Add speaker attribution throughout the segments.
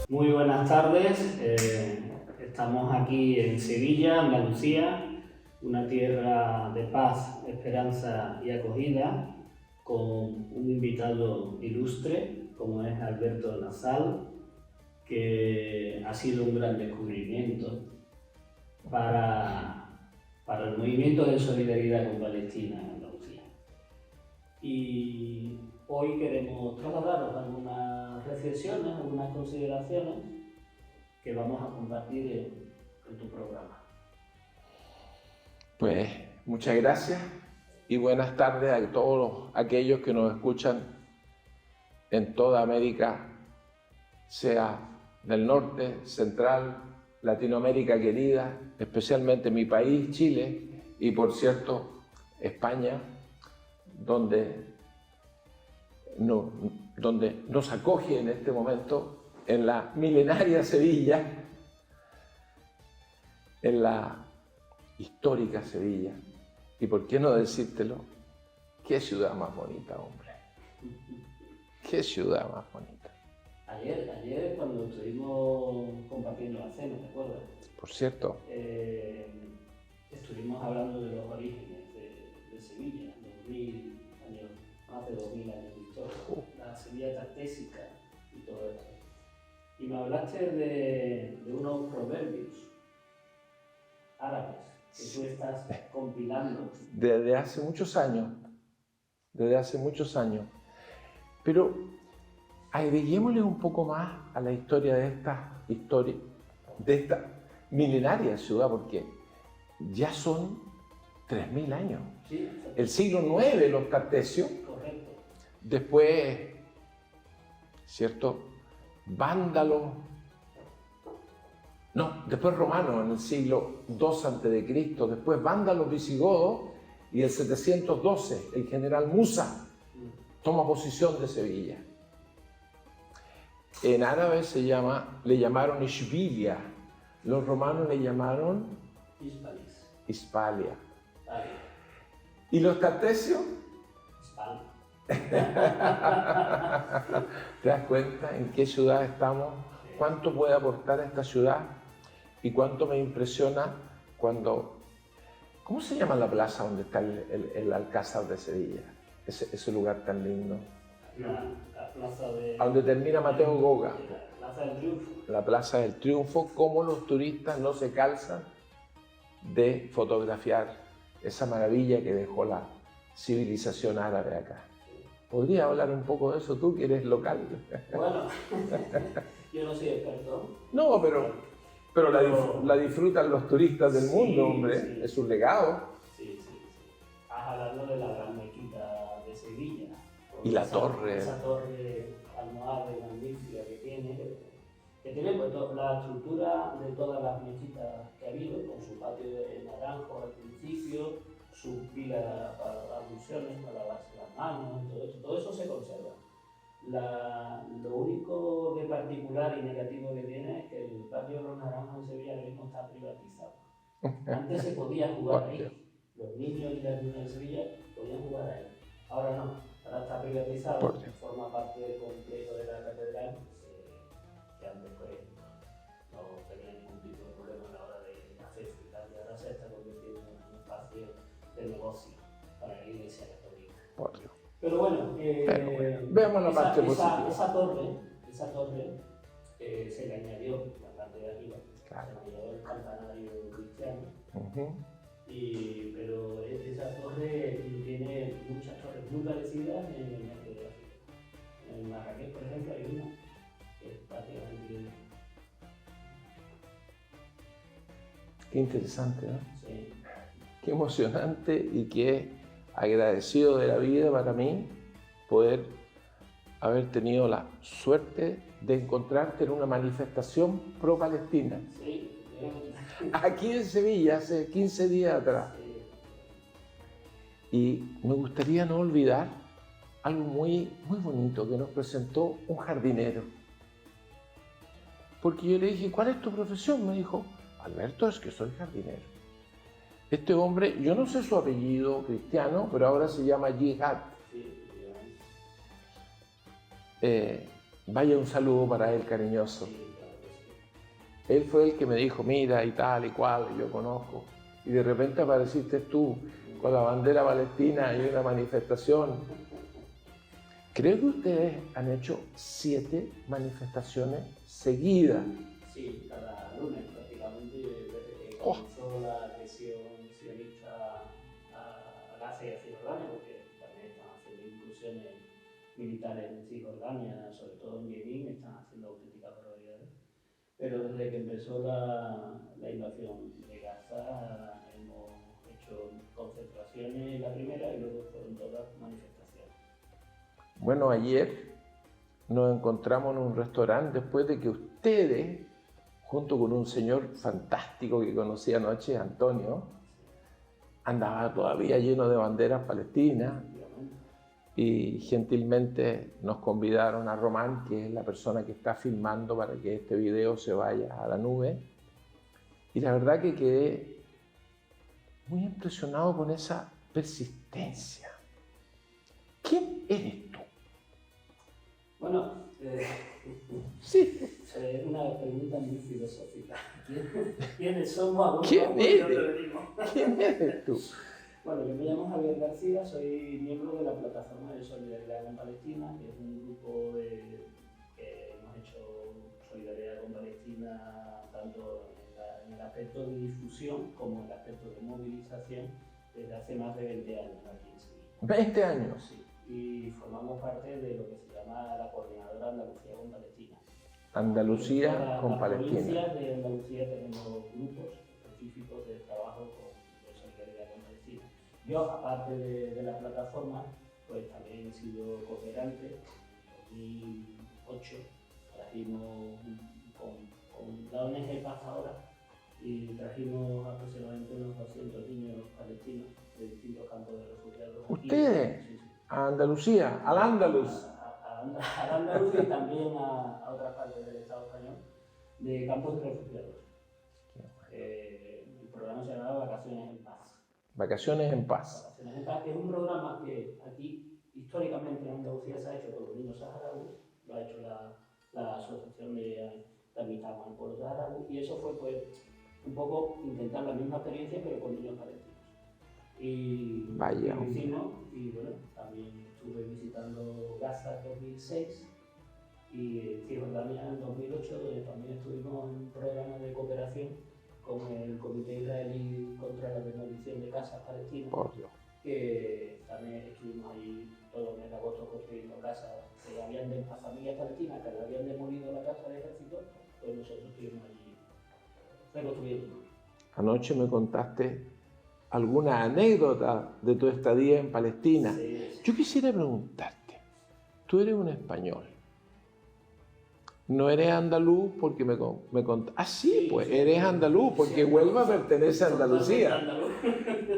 Speaker 1: Muy buenas tardes, estamos aquí en Sevilla, Andalucía, una tierra de paz, esperanza y acogida, con un invitado ilustre como es Alberto Nasal, que ha sido un gran descubrimiento para el movimiento de solidaridad con Palestina en Andalucía. Y hoy queremos trasladaros algunas reflexiones, algunas consideraciones que vamos a compartir en tu programa.
Speaker 2: Pues muchas gracias y buenas tardes a todos aquellos que nos escuchan en toda América, sea del norte, central, Latinoamérica querida, especialmente mi país, Chile, y por cierto, España, donde nos acoge en este momento en la milenaria Sevilla, en la histórica Sevilla. Y por qué no decírtelo, qué ciudad más bonita, hombre. Qué ciudad más bonita.
Speaker 1: Ayer cuando estuvimos compartiendo la cena, ¿te acuerdas?
Speaker 2: Por cierto.
Speaker 1: Estuvimos hablando de los orígenes de Sevilla, más de 2000 años de historia, la Sevilla tartésica y todo esto. Y me hablaste de unos proverbios árabes que tú estás compilando.
Speaker 2: Desde hace muchos años. Pero agreguémosle un poco más a la historia de esta milenaria ciudad, porque ya son 3000 años.
Speaker 1: Sí,
Speaker 2: el siglo IX los cartesios.
Speaker 1: Correcto.
Speaker 2: Después, ¿cierto? Vándalos. No, después romanos en el siglo II a.C., después vándalos visigodos, y el 712 el general Musa toma posesión de Sevilla. En árabe le llamaron Ishbilia, los romanos le llamaron Hispalia. ¿Y los cartesios? ¿Te das cuenta en qué ciudad estamos? ¿Cuánto puede aportar esta ciudad? Y cuánto me impresiona cuando... ¿Cómo se llama la plaza donde está el Alcázar de Sevilla? Ese lugar tan lindo.
Speaker 1: La plaza de...
Speaker 2: A donde termina Mateo Goga.
Speaker 1: La Plaza del Triunfo. La
Speaker 2: Plaza del Triunfo. Cómo los turistas no se calzan de fotografiar esa maravilla que dejó la civilización árabe acá. ¿Podrías hablar un poco de eso tú, que eres local?
Speaker 1: Bueno, yo no soy experto.
Speaker 2: No, pero la disfrutan los turistas del mundo, hombre. Sí. Es un legado.
Speaker 1: Sí. Has hablado de la gran mezquita de Sevilla.
Speaker 2: Y la torre.
Speaker 1: Esa torre almohade magnífica que tiene pues, la estructura de todas las mezquitas que ha habido, con su patio de naranjo al principio, sus pilas para las abluciones, para lavarse las manos, todo eso se conserva. Lo único de particular y negativo que tiene es que el patio de los naranjos en Sevilla ahora mismo está privatizado. Antes se podía jugar ahí. Los niños y las niñas de Sevilla podían jugar ahí. Ahora no, ahora está privatizado, forma parte del complejo de la catedral, que antes pues, no tenía ningún tipo de problema a la hora de acceso y tal, y ahora se está convirtiendo en un espacio de negocio para la Iglesia Católica. Pero bueno,
Speaker 2: veamos la parte positiva.
Speaker 1: Esa torre se le añadió la parte de arriba, claro. Se le añadió el campanario cristiano. Pero esa torre tiene muchas torres muy parecidas en el norte de África. En Marrakech, por ejemplo, hay una que es prácticamente igual.
Speaker 2: Qué interesante, ¿no?
Speaker 1: Sí.
Speaker 2: Qué emocionante y qué agradecido de la vida para mí poder haber tenido la suerte de encontrarte en una manifestación pro-palestina.
Speaker 1: Sí.
Speaker 2: Aquí en Sevilla, hace 15 días atrás. Y me gustaría no olvidar algo muy bonito que nos presentó un jardinero. Porque yo le dije, ¿cuál es tu profesión? Me dijo, Alberto, es que soy jardinero. Este hombre, yo no sé su apellido cristiano, pero ahora se llama Jihad. Vaya un saludo para él cariñoso.
Speaker 1: Sí, claro que sí.
Speaker 2: Él fue el que me dijo, mira y tal y cual, y yo conozco. Y de repente apareciste tú con la bandera palestina y una manifestación. Creo que ustedes han hecho 7 manifestaciones seguidas.
Speaker 1: Sí, cada lunes prácticamente, desde que
Speaker 2: ¡Oh!
Speaker 1: comenzó la agresión sionista a Gaza y a Cisjordania, porque también están haciendo incursiones militares en Cisjordania, sobre todo en Yemen, están haciendo auténticas barbaridades. Pero desde que empezó la invasión de Gaza hemos hecho concentraciones la primera y luego fueron todas manifestaciones.
Speaker 2: Bueno, ayer nos encontramos en un restaurante después de que ustedes, junto con un señor fantástico que conocí anoche, Antonio, andaba todavía lleno de banderas palestinas y gentilmente nos convidaron a Román, que es la persona que está filmando para que este video se vaya a la nube. Y la verdad que quedé muy impresionado con esa persistencia. ¿Quién eres tú?
Speaker 1: Bueno,
Speaker 2: Sí.
Speaker 1: es una pregunta muy filosófica. ¿Quiénes somos?
Speaker 2: ¿Quién eres? ¿Quién eres tú?
Speaker 1: Bueno, yo me llamo Javier García, soy miembro de la plataforma de Solidaridad con Palestina, que es un grupo que hemos hecho solidaridad con Palestina tanto en el aspecto de difusión como en el aspecto de movilización desde hace más de 20 años aquí en Sevilla.
Speaker 2: ¿20 años?
Speaker 1: Sí, y formamos parte de lo que se llama la Coordinadora Andalucía con Palestina.
Speaker 2: Andalucía con
Speaker 1: las
Speaker 2: Palestina.
Speaker 1: provincias de Andalucía tenemos grupos específicos de trabajo de solidaridad con Palestina. Yo, aparte de la plataforma, pues también he sido cooperante. En 2008 trajimos con la ONG Paz Ahora y trajimos aproximadamente unos 200 niños palestinos de distintos campos de refugiados.
Speaker 2: ¿Ustedes?
Speaker 1: Sí, sí.
Speaker 2: A Andalucía, al Andaluz.
Speaker 1: A Andalucía y también a otras partes del Estado español de campos de refugiados. El programa se llamaba Vacaciones en Paz.
Speaker 2: Vacaciones en Paz.
Speaker 1: Vacaciones en Paz, que es un programa que aquí históricamente en Andalucía se ha hecho con los niños saharauis, lo ha hecho la Asociación de Amistad con el Pueblo Saharaui, y eso fue pues un poco intentar la misma experiencia pero con niños palestinos. Y
Speaker 2: Vaya.
Speaker 1: lo hicimos, y bueno, también estuve visitando Gaza en 2006 y Cisjordania en 2008, donde también estuvimos en un programa de cooperación con el Comité Israelí contra la Demolición de Casas Palestinas,
Speaker 2: Por Dios.
Speaker 1: que también estuvimos allí todo el mes de agosto construyendo casas que habían a familias palestinas que le habían demolido la casa de ejército, pues nosotros estuvimos allí reconstruyendo.
Speaker 2: Anoche me contaste alguna anécdota de tu estadía en Palestina.
Speaker 1: Sí.
Speaker 2: Yo quisiera preguntarte, tú eres un español, no eres andaluz porque me contaste. Ah, sí, pues eres andaluz porque Huelva pertenece a Andalucía.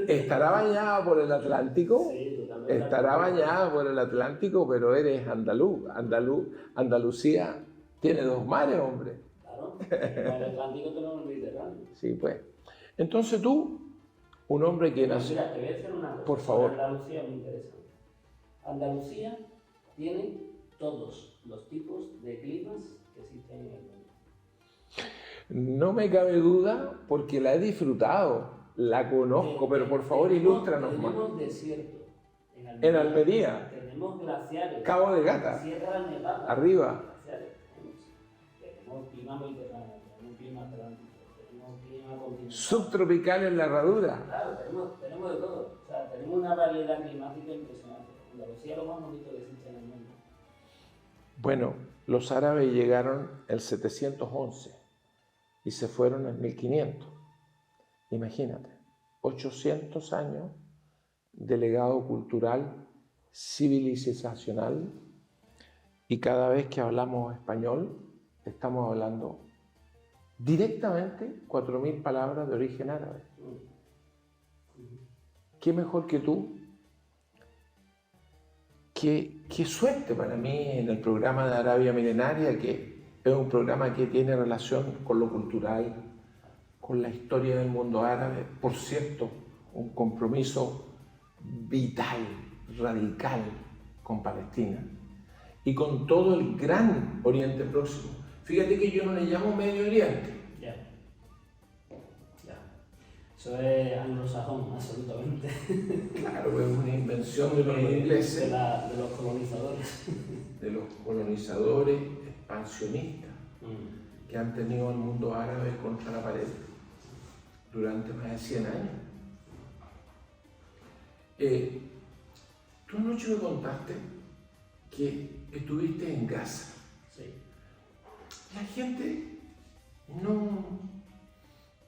Speaker 2: ¿Estará bañada por el Atlántico?
Speaker 1: Sí, totalmente.
Speaker 2: Estará bañada por el Atlántico, pero eres andaluz. Andalucía tiene 2 mares, hombre.
Speaker 1: Claro, en el Atlántico tenemos el Mediterráneo.
Speaker 2: Sí, pues. Entonces tú, un hombre que nació...
Speaker 1: Mira, te voy a decir una cosa.
Speaker 2: Por favor.
Speaker 1: Andalucía es muy interesante. Andalucía tiene todos los tipos de climas que existen en el mundo.
Speaker 2: No me cabe duda porque la he disfrutado, la conozco, pero por favor ilústranos más.
Speaker 1: Tenemos desierto
Speaker 2: En Almería,
Speaker 1: tenemos glaciares,
Speaker 2: Cabo de Gata,
Speaker 1: Sierra Nevada,
Speaker 2: arriba.
Speaker 1: glaciares, tenemos clima mediterráneo, tenemos clima atlántico, tenemos clima continental.
Speaker 2: Subtropical en la herradura.
Speaker 1: Claro, tenemos de todo. O sea, tenemos una variedad climática impresionante. Andalucía es lo más bonito que existe en el mundo.
Speaker 2: Bueno, los árabes llegaron el 711 y se fueron en 1500. Imagínate, 800 años de legado cultural, civilizacional, y cada vez que hablamos español estamos hablando directamente 4000 palabras de origen árabe. ¿Qué mejor que tú? Qué suerte para mí en el programa de Arabia Milenaria, que es un programa que tiene relación con lo cultural, con la historia del mundo árabe. Por cierto, un compromiso vital, radical con Palestina. y con todo el gran Oriente Próximo. Fíjate que yo no le llamo Medio Oriente.
Speaker 1: Ya. Eso es anglosajón, absolutamente.
Speaker 2: Claro, es una invención de los ingleses.
Speaker 1: De los colonizadores.
Speaker 2: De los colonizadores expansionistas que han tenido al mundo árabe contra la pared durante más de 100 años. Tú anoche me contaste que estuviste en Gaza.
Speaker 1: Sí.
Speaker 2: La gente no...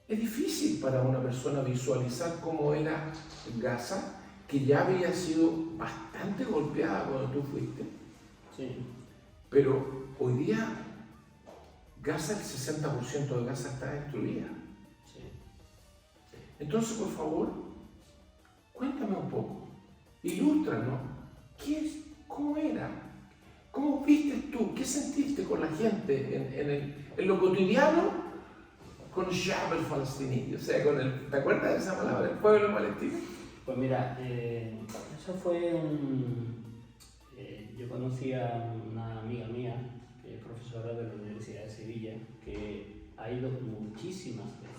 Speaker 2: Es difícil para una persona visualizar cómo era Gaza, que ya había sido bastante golpeada cuando tú fuiste.
Speaker 1: Sí.
Speaker 2: Pero hoy día Gaza, el 60% de Gaza está destruida.
Speaker 1: Sí.
Speaker 2: Entonces, por favor, cuéntame un poco, ilústranos, ¿cómo era? ¿Cómo viste tú? ¿Qué sentiste con la gente en lo cotidiano con Shab el palestino? O sea, ¿te acuerdas de esa palabra, el pueblo palestino?
Speaker 1: Pues mira, eso fue yo conocí a una amiga mía, que es profesora de la Universidad de Sevilla, que ha ido muchísimas veces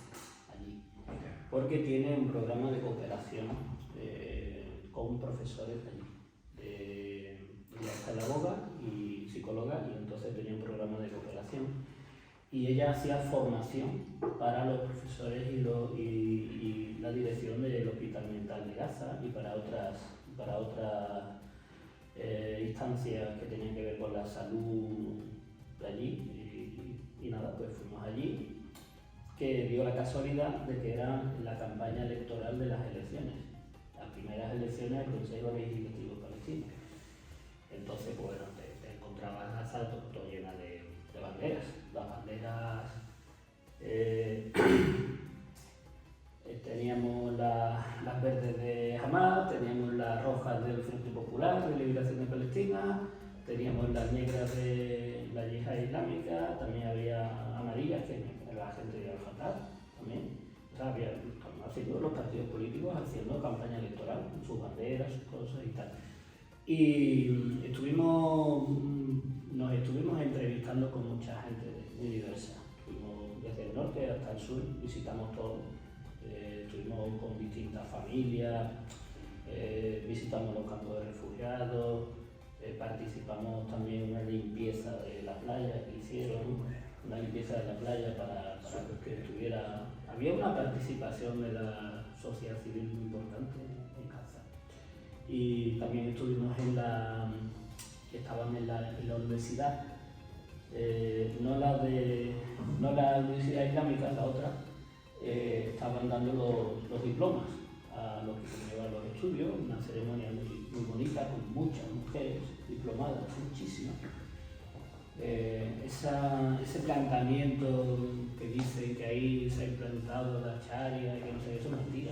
Speaker 1: allí, porque tiene un programa de cooperación con profesores de allí. Ella es pedagoga y psicóloga, y entonces tenía un programa de cooperación. Y ella hacía formación para los profesores y la dirección del Hospital Mental de Gaza y para otras instancias que tenían que ver con la salud de allí. Y nada, pues fuimos allí, que dio la casualidad de que era la campaña electoral de las elecciones, las primeras elecciones del Consejo Legislativo Palestino. Entonces, pues, bueno, te encontrabas Gaza todo llena de banderas. Las banderas, teníamos las verdes de Hamas, teníamos las rojas del Frente Popular de Liberación de Palestina, teníamos las negras de la Yihad Islámica, también había amarillas, que era la gente de Al-Fatah también. O sea, había haciendo los partidos políticos haciendo campaña electoral, con sus banderas, sus cosas y tal. Y nos estuvimos entrevistando con mucha gente muy diversa. Estuvimos desde el norte hasta el sur, visitamos todo. Estuvimos con distintas familias, visitamos los campos de refugiados, participamos también en una limpieza de la playa que hicieron, una limpieza de la playa para que estuviera... Había una participación de la sociedad civil muy importante en Gaza. Y también estuvimos estaban en la universidad, no la Universidad Islámica, la otra, estaban dando los diplomas a los que llevan los estudios, una ceremonia muy bonita con muchas mujeres diplomadas, muchísimas. Ese planteamiento que dice que ahí se ha implantado la Sharia y que no sé, eso es mentira,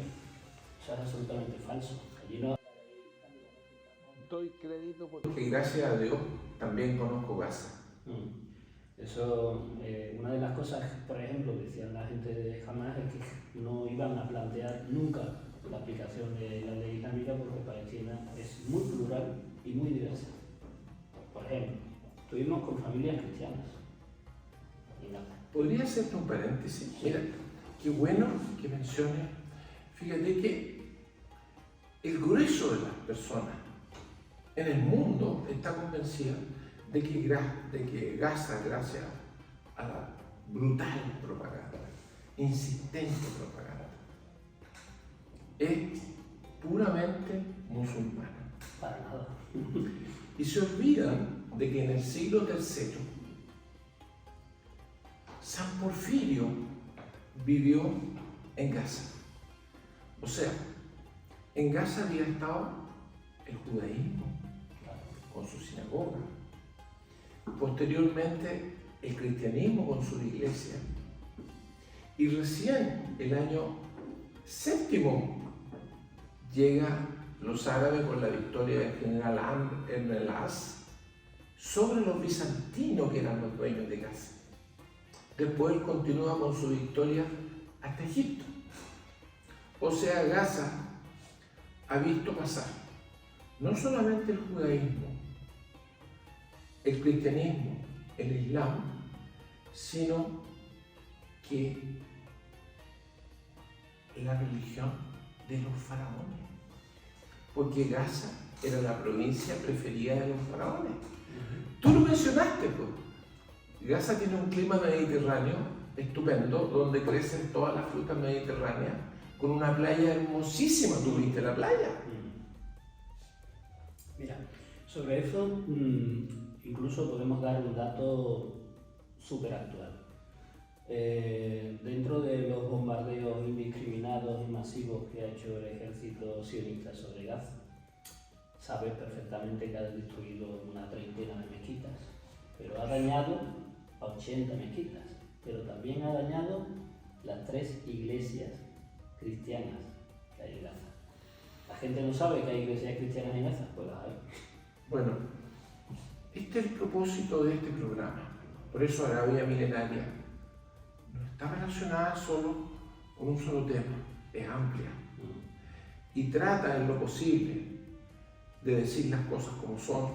Speaker 1: eso es absolutamente falso. Allí no.
Speaker 2: Doy crédito porque gracias a Dios también conozco Gaza.
Speaker 1: Eso, una de las cosas, por ejemplo, que decían la gente de Hamas es que no iban a plantear nunca la aplicación de la ley islámica porque Palestina es muy plural y muy diversa. Por ejemplo, estuvimos con familias cristianas y nada.
Speaker 2: ¿Podría hacerte un paréntesis? Mira, qué bueno que menciones. Fíjate que el grueso de las personas en el mundo está convencida de que Gaza, gracias a la brutal propaganda, insistente propaganda, es puramente musulmana.
Speaker 1: Para nada.
Speaker 2: Y se olvidan de que en el siglo III San Porfirio vivió en Gaza. O sea, en Gaza había estado el judaísmo con su sinagoga, posteriormente el cristianismo con su iglesia, y recién el año VII llega los árabes con la victoria del general Amr ibn al-As sobre los bizantinos que eran los dueños de Gaza. Después él continúa con su victoria hasta Egipto. O sea, Gaza ha visto pasar no solamente el judaísmo, el cristianismo, el islam, sino que la religión de los faraones. Porque Gaza era la provincia preferida de los faraones. Tú lo mencionaste, pues. Gaza tiene un clima mediterráneo estupendo, donde crecen todas las frutas mediterráneas, con una playa hermosísima. ¿Tú viste la playa?
Speaker 1: Mira, sobre eso incluso podemos dar un dato súper actual. Dentro de los bombardeos indiscriminados y masivos que ha hecho el ejército sionista sobre Gaza, sabes perfectamente que ha destruido una treintena de mezquitas, pero ha dañado a 80 mezquitas, pero también ha dañado las 3 iglesias cristianas que hay en Gaza. La gente no sabe que hay iglesias cristianas en Gaza, pues las hay.
Speaker 2: Bueno, este es el propósito de este programa. Por eso Arabia Milenaria no está relacionada solo con un solo tema, es amplia. Y trata en lo posible de decir las cosas como son,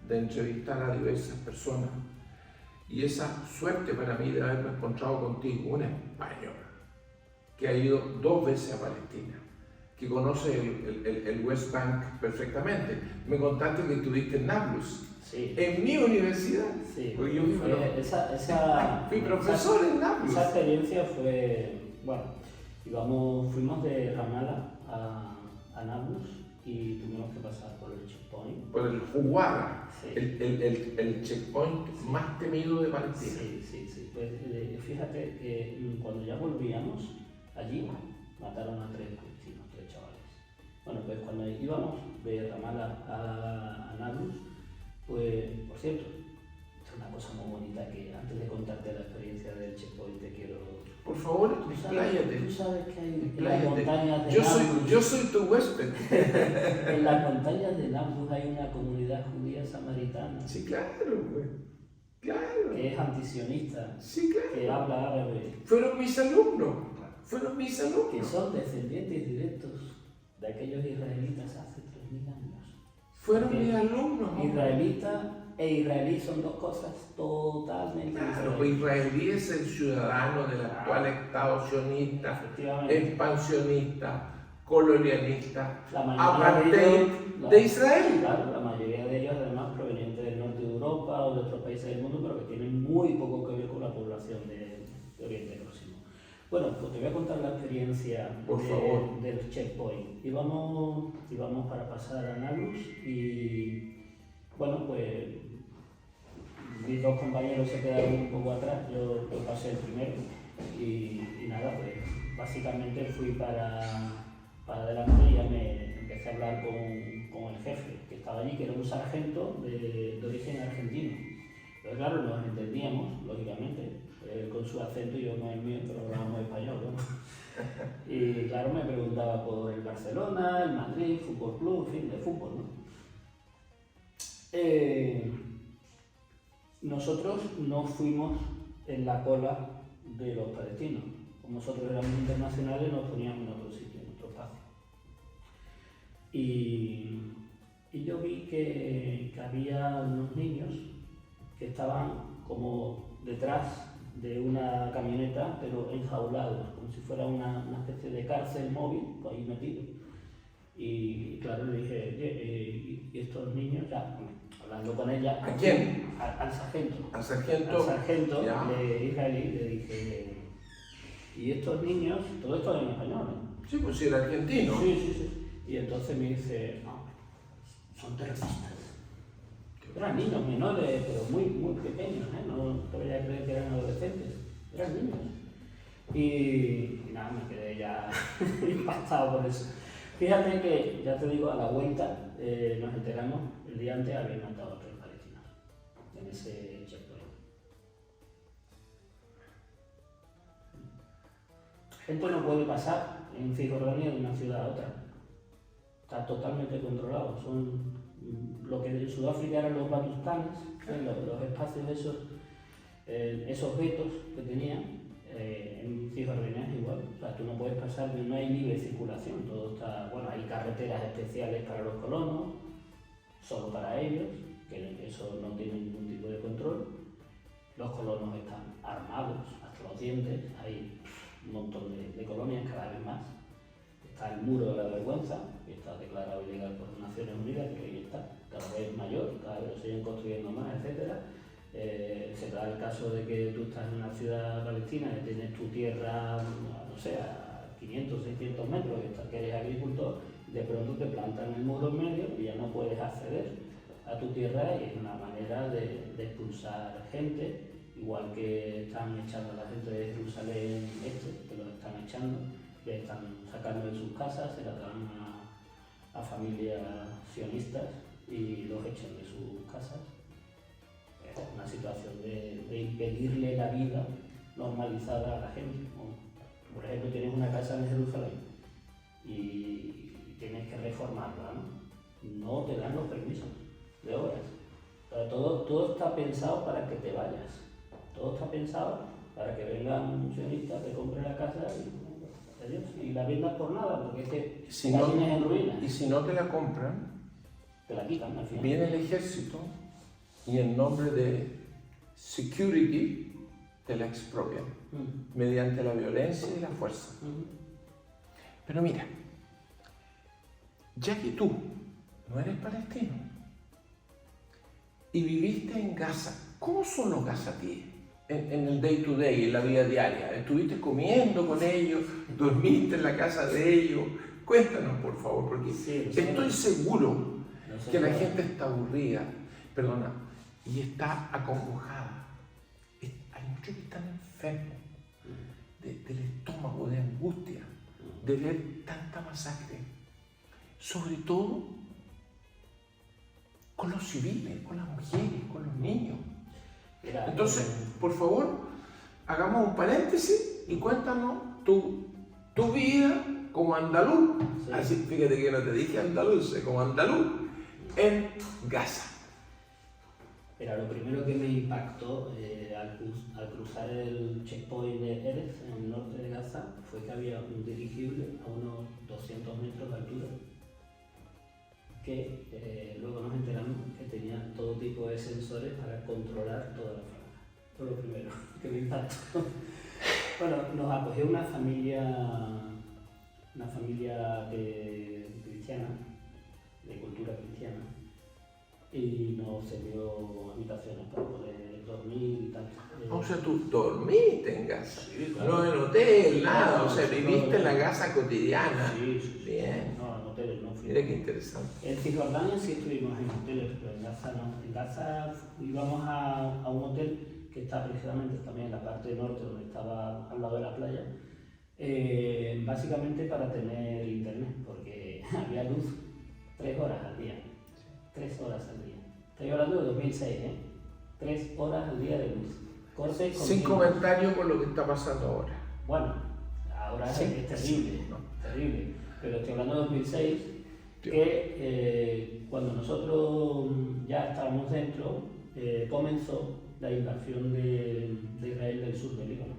Speaker 2: de entrevistar a diversas personas. Y esa suerte para mí de haberme encontrado contigo, un español, que ha ido 2 veces a Palestina, que conoce el West Bank perfectamente. Me contaste que estuviste en Nablus,
Speaker 1: Sí.
Speaker 2: en mi universidad.
Speaker 1: Sí,
Speaker 2: Porque yo fui profesor en Nablus.
Speaker 1: Esa experiencia fue, bueno, fuimos de Ramallah a Nablus y tuvimos que pasar por el checkpoint.
Speaker 2: Por el Huwara,
Speaker 1: Sí.
Speaker 2: el checkpoint más temido de Palestina.
Speaker 1: Sí. Pues fíjate que cuando ya volvíamos, allí mataron a 3 palestinos, 3 chavales. Bueno, pues cuando íbamos de Ramallah a Nablus, pues, por cierto, es una cosa muy bonita que antes de contarte la experiencia del checkpoint te quiero...
Speaker 2: Por favor,
Speaker 1: Tú
Speaker 2: expláyate.
Speaker 1: sabes que hay en las montañas de
Speaker 2: Yo soy tu huésped.
Speaker 1: En las montañas de Nablus hay una comunidad judía samaritana.
Speaker 2: Sí, claro, pues. Claro.
Speaker 1: Que es antisionista,
Speaker 2: Sí, claro.
Speaker 1: que habla árabe.
Speaker 2: Fueron mis alumnos.
Speaker 1: Que son descendientes directos de aquellos israelitas hace 3000 años.
Speaker 2: Fueron
Speaker 1: Porque
Speaker 2: mis alumnos.
Speaker 1: Israelita e israelí son 2 cosas totalmente
Speaker 2: Claro, pues
Speaker 1: diferentes.
Speaker 2: israelí es el ciudadano del actual Estado sionista,
Speaker 1: Efectivamente.
Speaker 2: expansionista, colonialista,
Speaker 1: La mayoría
Speaker 2: apartheid de Israel.
Speaker 1: Claro, la mayoría de ellos además provenientes del norte de Europa o de otros países del mundo, pero que tienen muy poco que ver con la población de Oriente Próximo. Bueno, pues te voy a contar la experiencia
Speaker 2: Por favor.
Speaker 1: del checkpoint. Íbamos para pasar a Nablus y, bueno, pues mis 2 compañeros se quedaron un poco atrás, yo pasé el primero y nada, pues básicamente fui para adelante y ya me empecé a hablar con el jefe que estaba allí, que era un sargento de origen argentino. Pero claro, nos entendíamos, lógicamente, con su acento y yo no el mío, pero hablábamos español, ¿no? Y claro, me preguntaba por el Barcelona, el Madrid, Fútbol Club, en fin, de fútbol, ¿no? Nosotros no fuimos en la cola de los palestinos. Como nosotros éramos internacionales, nos poníamos en otro sitio, en otro espacio. Y yo vi que había unos niños que estaban como detrás de una camioneta, pero enjaulados, como si fuera una especie de cárcel móvil, ahí metido. Y claro, le dije, oye, y estos niños, ya, hablando con ella...
Speaker 2: ¿A quién?
Speaker 1: Al sargento.
Speaker 2: Al sargento.
Speaker 1: Al sargento
Speaker 2: Ya.
Speaker 1: de israelí le dije, y estos niños, todo esto en español, ¿eh?
Speaker 2: Sí, pues sí, era argentino.
Speaker 1: Sí. Y entonces me dice, no, son terroristas. Eran niños menores, pero muy pequeños, ¿eh? No te voy a creer que eran adolescentes, eran niños. Y nada, me quedé ya impactado por eso. Fíjate que, ya te digo, a la vuelta nos enteramos, el día antes habían matado a 3 palestinos en ese checkpoint. Gente no puede pasar en Cisjordania de una ciudad a otra. Está totalmente controlado. Son lo que en Sudáfrica eran los batustanes, los espacios esos guetos que tenían. En Cisjordania es igual, o sea, tú no puedes pasar, no hay libre circulación, todo está, bueno, hay carreteras especiales para los colonos, solo para ellos, que eso no tiene ningún tipo de control. Los colonos están armados hasta los dientes, hay un montón de colonias, cada vez más. Está el muro de la vergüenza, que está declarado ilegal por Naciones Unidas, que ahí está, cada vez mayor, cada vez lo siguen construyendo más, etc. Se da el caso de que tú estás en una ciudad palestina y tienes tu tierra, no sé, a 500, 600 metros, que eres agricultor, de pronto te plantan el muro en medio y ya no puedes acceder a tu tierra, y es una manera de expulsar gente, igual que están echando a la gente de Jerusalén que los están echando, que están sacando de sus casas, se las dan a familias sionistas y los echan de sus casas. Es una situación de impedirle la vida normalizada a la gente. Por ejemplo, tienes una casa en Jerusalén y tienes que reformarla, no te dan los permisos de obras. Todo está pensado para que te vayas. Todo está pensado para que venga un sionista, te compre la casa y la vendas por nada, porque es que
Speaker 2: si
Speaker 1: la
Speaker 2: no,
Speaker 1: tienes en ruinas.
Speaker 2: y si no te la compran,
Speaker 1: Te la quitan al final.
Speaker 2: viene el ejército y en nombre de security te la expropian mediante la violencia y la fuerza. Pero mira, ya que tú no eres palestino y viviste en Gaza, ¿cómo son los gazatíes en el day to day, en la vida diaria? ¿Estuviste comiendo con ellos? ¿Dormiste en la casa de ellos? Cuéntanos, por favor, porque
Speaker 1: Sí,
Speaker 2: estoy seguro que la gente está aburrida, perdona, y está acongojada. Hay muchos que están enfermos del estómago, de angustia, de ver tanta masacre, sobre todo con los civiles, con las mujeres, con los niños. Entonces, por favor, hagamos un paréntesis y cuéntanos tu vida como andaluz. Sí. Así, fíjate que no te dije andaluz, como andaluz en Gaza.
Speaker 1: Mira, lo primero que me impactó al cruzar el checkpoint de Erez, en el norte de Gaza, fue que había un dirigible a unos 200 metros de altura, que luego nos enteramos que tenía todo tipo de sensores para controlar toda la franja. Fue lo primero que me impactó. Bueno, nos acogió una familia cristiana, de cultura cristiana, y nos cedió habitaciones para poder dormir y tal.
Speaker 2: O sea, tú dormiste en Gaza,
Speaker 1: sí, claro.
Speaker 2: No en hotel, nada, o sea, viviste en la Gaza cotidiana.
Speaker 1: Sí.
Speaker 2: Bien.
Speaker 1: No, en hoteles no.
Speaker 2: Mira qué interesante.
Speaker 1: En Cisjordania sí estuvimos en hoteles, pero en Gaza no. En Gaza íbamos a un hotel que está precisamente también en la parte norte, donde estaba al lado de la playa, básicamente para tener internet, porque había luz 3 horas al día. 3 horas al día. Estoy hablando de 2006, 3 horas al día de luz. Corte
Speaker 2: sin comentario con lo que está pasando ahora.
Speaker 1: Bueno, ahora sí, es terrible, ¿no? Terrible. Pero estoy hablando de 2006, sí. Que cuando nosotros ya estábamos dentro, comenzó la invasión de Israel del sur del Líbano.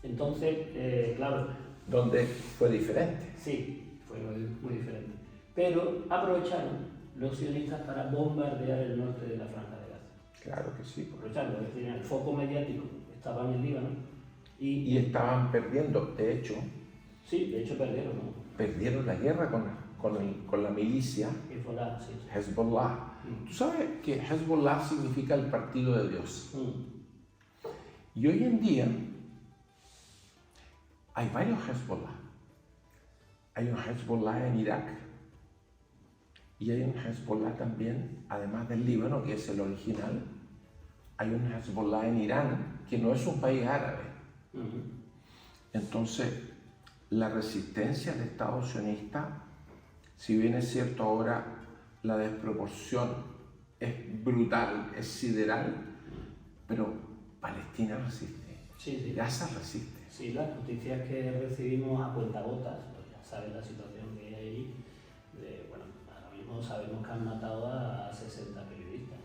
Speaker 1: Entonces, claro.
Speaker 2: ¿Dónde fue diferente?
Speaker 1: Sí, fue muy diferente. Pero aprovecharon los sionistas para bombardear el norte de la franja de Gaza.
Speaker 2: Claro que sí.
Speaker 1: Aprovechando, es decir, el foco mediático estaba en el Líbano. Y
Speaker 2: estaban perdiendo, de hecho.
Speaker 1: Sí, de hecho perdieron, ¿no? Perdieron
Speaker 2: la guerra con la milicia
Speaker 1: Hezbollah. Sí.
Speaker 2: Hezbollah. Tú sabes que Hezbollah significa el partido de Dios. Y hoy en día hay varios Hezbollah. Hay un Hezbollah en Irak y hay un Hezbollah también, además del Líbano, que es el original. Hay un Hezbollah en Irán, que no es un país árabe. Entonces, la resistencia del Estado sionista, si bien es cierto ahora la desproporción es brutal, es sideral, pero Palestina resiste,
Speaker 1: sí.
Speaker 2: Gaza resiste.
Speaker 1: Sí, las noticias que recibimos a cuentagotas, pues ya sabes la situación que hay ahí, bueno, ahora mismo sabemos que han matado a 60 periodistas.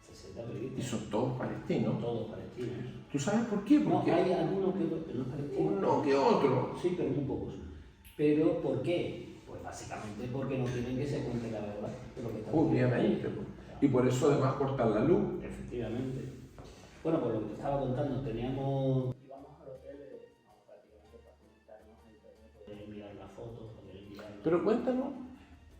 Speaker 1: 60 periodistas.
Speaker 2: ¿Y son todos palestinos?
Speaker 1: Todos palestinos.
Speaker 2: ¿Tú sabes por qué?
Speaker 1: Porque no, hay algunos que otros, pero no palestinos.
Speaker 2: Uno que otro.
Speaker 1: Sí, pero muy pocos. ¿Pero por qué? Pues básicamente porque no quieren que se cuente la verdad de lo que está ocurriendo.
Speaker 2: Obviamente. Y por eso además cortan la luz.
Speaker 1: Efectivamente. Bueno, por lo que te estaba contando, íbamos al hotel, prácticamente para conectarnos a internet, poder enviar las fotos, poder enviar...
Speaker 2: Pero cuéntanos,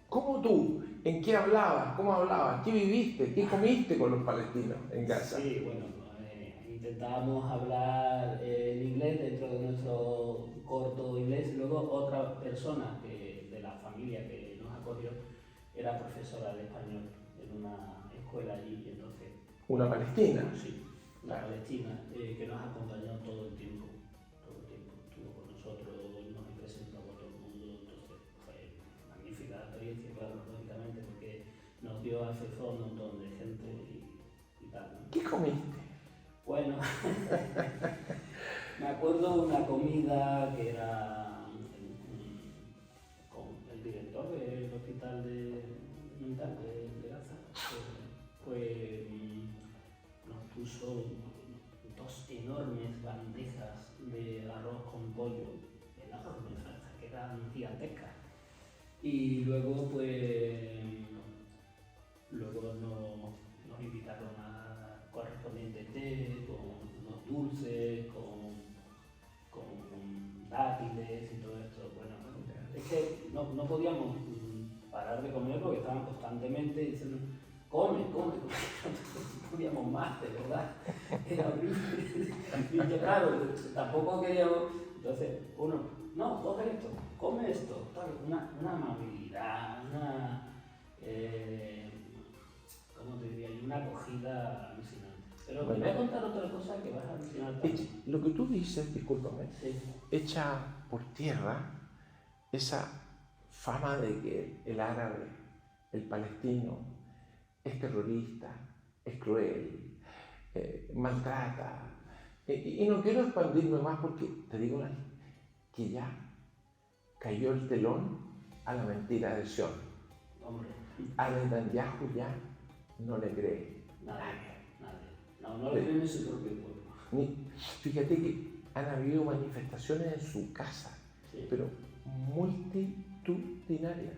Speaker 2: ¿cómo tú? ¿En qué hablabas? ¿Cómo hablabas? ¿Qué viviste? ¿Qué comiste con los palestinos en Gaza?
Speaker 1: Sí, bueno, intentábamos hablar en inglés dentro de nuestro corto inglés. Luego otra persona de la familia que nos acogió era profesora de español en una escuela allí, y entonces...
Speaker 2: ¿Una palestina?
Speaker 1: Sí, una palestina que nos acompañó todo el tiempo estuvo con nosotros, nos presentó a todo el mundo, entonces fue magnífica la experiencia, claro, lógicamente, porque nos dio acceso a un montón de gente y tal, ¿no?
Speaker 2: ¿Qué comiste?
Speaker 1: Bueno, me acuerdo de una comida que era con el director del hospital mental de Gaza, pues nos puso 2 enormes bandejas de arroz con pollo, enormes, que eran gigantescas. Y luego nos invitaron a correspondiente té, con unos dulces, con dátiles y todo esto. Bueno, es que no podíamos parar de comer porque estaban constantemente diciendo come, no podíamos más, de verdad, era horrible. Y claro, tampoco queríamos, entonces uno, no, coge esto, come esto, tal, una amabilidad, ¿cómo te diría? Y una acogida alucinante. Pero bueno, te voy a contar otra cosa que vas a alucinar también.
Speaker 2: Lo que tú dices, discúlpame,
Speaker 1: Sí.
Speaker 2: echa por tierra esa fama de que el árabe, el palestino, es terrorista, es cruel, maltrata. Y no quiero expandirme más porque te digo que ya cayó el telón a la mentira de Sion.
Speaker 1: Hombre.
Speaker 2: A Netanyahu ya no le cree
Speaker 1: Nadie. No le cree ni su propio pueblo.
Speaker 2: Fíjate que han habido manifestaciones en su casa, sí, pero multitudinarias.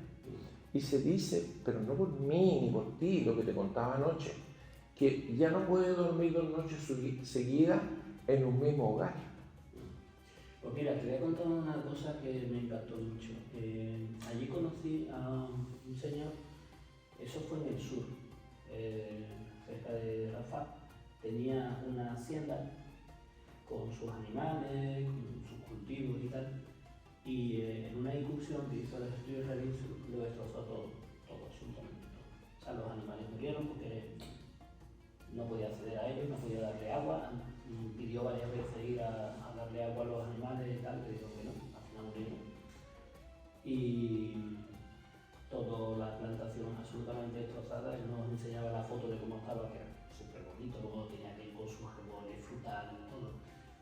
Speaker 2: Y se dice, pero no por mí ni por ti, lo que te contaba anoche, que ya no puede dormir 2 noches seguidas en un mismo hogar.
Speaker 1: Pues mira, te voy a contar una cosa que me impactó mucho. Allí conocí a un señor, eso fue en el sur, cerca de Rafah. Tenía una hacienda con sus animales, con sus cultivos y tal. Y en una incursión que hizo el ejército israelí lo destrozó todo, absolutamente todo. O sea, los animales murieron porque no podía acceder a ellos, no podía darle agua, pidió varias veces ir a darle agua a los animales y tal, le dijo que no, al final murieron. Y toda la plantación absolutamente destrozada. Él nos enseñaba la foto de cómo estaba, que era súper bonito, luego tenía que ir con sus árboles frutales y todo.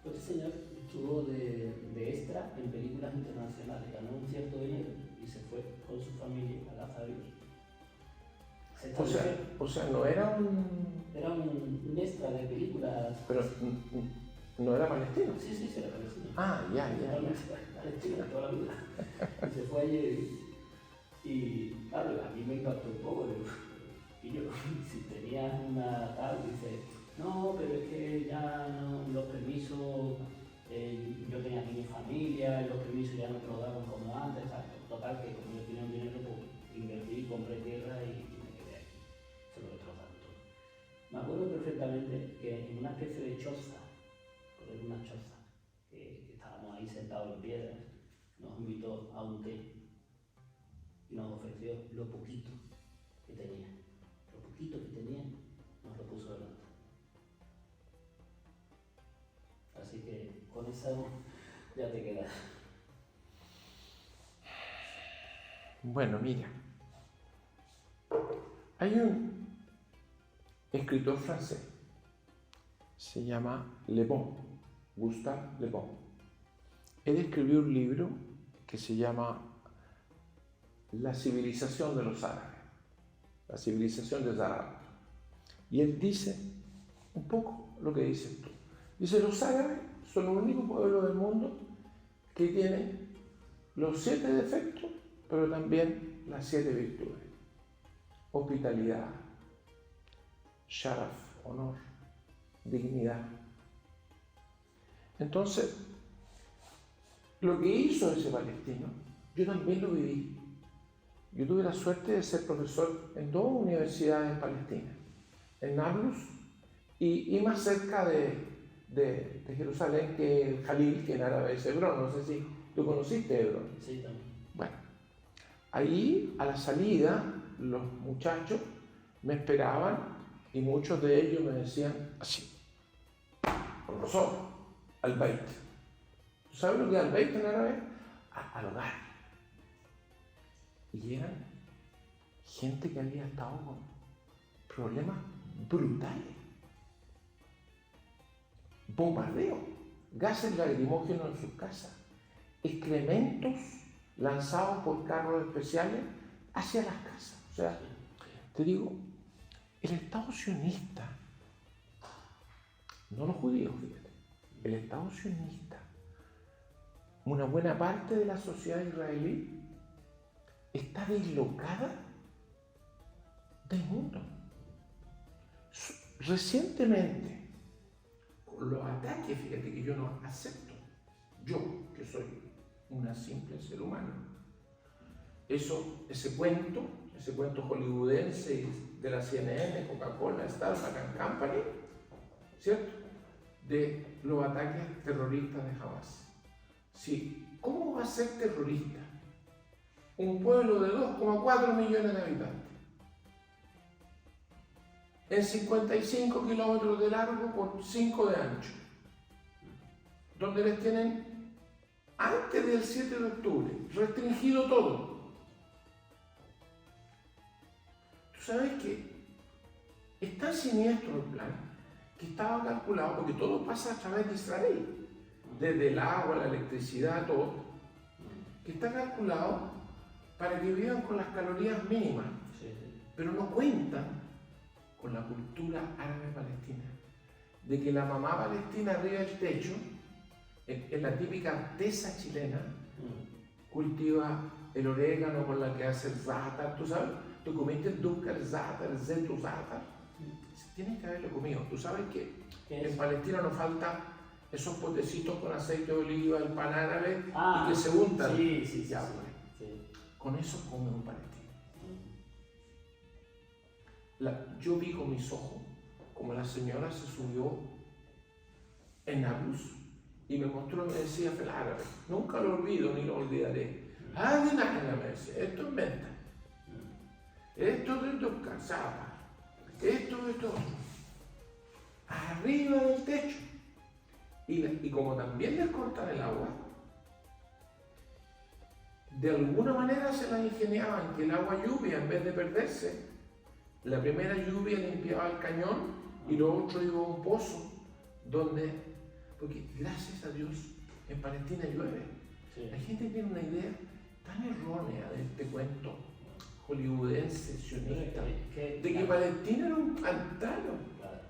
Speaker 1: Pues este señor estuvo de extra en películas internacionales, ganó un cierto dinero y se fue con su familia a Gaza a vivir.
Speaker 2: O sea, no era un...
Speaker 1: Era un extra de películas.
Speaker 2: Pero no era palestino.
Speaker 1: Sí, era palestino.
Speaker 2: Ah, ya.
Speaker 1: Palestina toda la vida. Y se fue allí y claro, a mí me impactó un poco. Y yo, si tenías una tal, dice, no, pero es que ya no, los permisos, yo tenía aquí mi familia, los permisos ya no te los daban como antes, exacto. Total, que como yo tenía un dinero, pues invertí, compré tierra y me quedé aquí. Se lo destrozaron todo. Me acuerdo perfectamente que en una especie de choza, porque era una choza, que estábamos ahí sentados en piedras, nos invitó a un té y nos ofreció lo poquito que tenía. Lo poquito que tenía nos lo puso delante. Así que con eso ya te quedas.
Speaker 2: Bueno, mira, hay un escritor francés, se llama Le Bon, Gustave Le Bon. Él escribió un libro que se llama La civilización de los árabes, la civilización de los árabes. Y él dice un poco lo que dices tú. Dice, los árabes son el único pueblo del mundo que tiene los 7 defectos pero también las 7 virtudes: hospitalidad, sharaf, honor, dignidad. Entonces, lo que hizo ese palestino, yo también lo viví. Yo tuve la suerte de ser profesor en 2 universidades palestinas, en Nablus y más cerca de Jerusalén, que Jalil, que en árabe es Hebrón. No sé si tú conociste Hebrón.
Speaker 1: Sí, también.
Speaker 2: Bueno, ahí a la salida los muchachos me esperaban y muchos de ellos me decían así: profesor, al-Bayt. ¿Tú sabes lo que es al-Bayt en árabe? Al hogar. Y eran gente que había estado con problemas brutales. Bombardeo, gases lacrimógenos en sus casas, excrementos lanzados por carros especiales hacia las casas. O sea, te digo, el Estado sionista, no los judíos, fíjate, el Estado sionista, una buena parte de la sociedad israelí está deslocada del mundo. Recientemente, con los ataques, fíjate que yo no acepto, yo que soy una simple ser humano, ese cuento hollywoodense de la CNN, Coca-Cola, Starbucks and Company, ¿cierto?, de los ataques terroristas de Hamas. Sí, ¿cómo va a ser terrorista un pueblo de 2,4 millones de habitantes, en 55 kilómetros de largo por 5 de ancho, donde les tienen, antes del 7 de octubre, restringido todo? Tú sabes que es tan siniestro el plan que estaba calculado, porque todo pasa a través de Israel, desde el agua, la electricidad, todo, que está calculado para que vivan con las calorías mínimas, pero no cuentan con la cultura árabe palestina, de que la mamá palestina arriba del techo, en la típica artesa chilena, cultiva el orégano con la que hace el za'atar. ¿Tú sabes? ¿Tú comiste el dukka, el za'atar, el zetu za'atar? Tienes que haberlo comido. ¿Tú sabes que en Palestina nos falta esos potecitos con aceite de oliva, el pan árabe, y que se untan?
Speaker 1: Sí.
Speaker 2: Con eso come un palestino. Yo vi con mis ojos como la señora se subió en Nablus y me mostró, me decía el árabe, nunca lo olvido ni lo olvidaré. Me decía, esto es menta, esto es casaba, esto, arriba del techo. Y como también les cortan el agua, de alguna manera se las ingeniaban que el agua lluvia, en vez de perderse, la primera lluvia limpiaba el cañón y lo otro iba a un pozo porque gracias a Dios en Palestina llueve. Sí. La gente tiene una idea tan errónea de este cuento hollywoodense, sionista, de que Palestina era un pantano.
Speaker 1: Claro.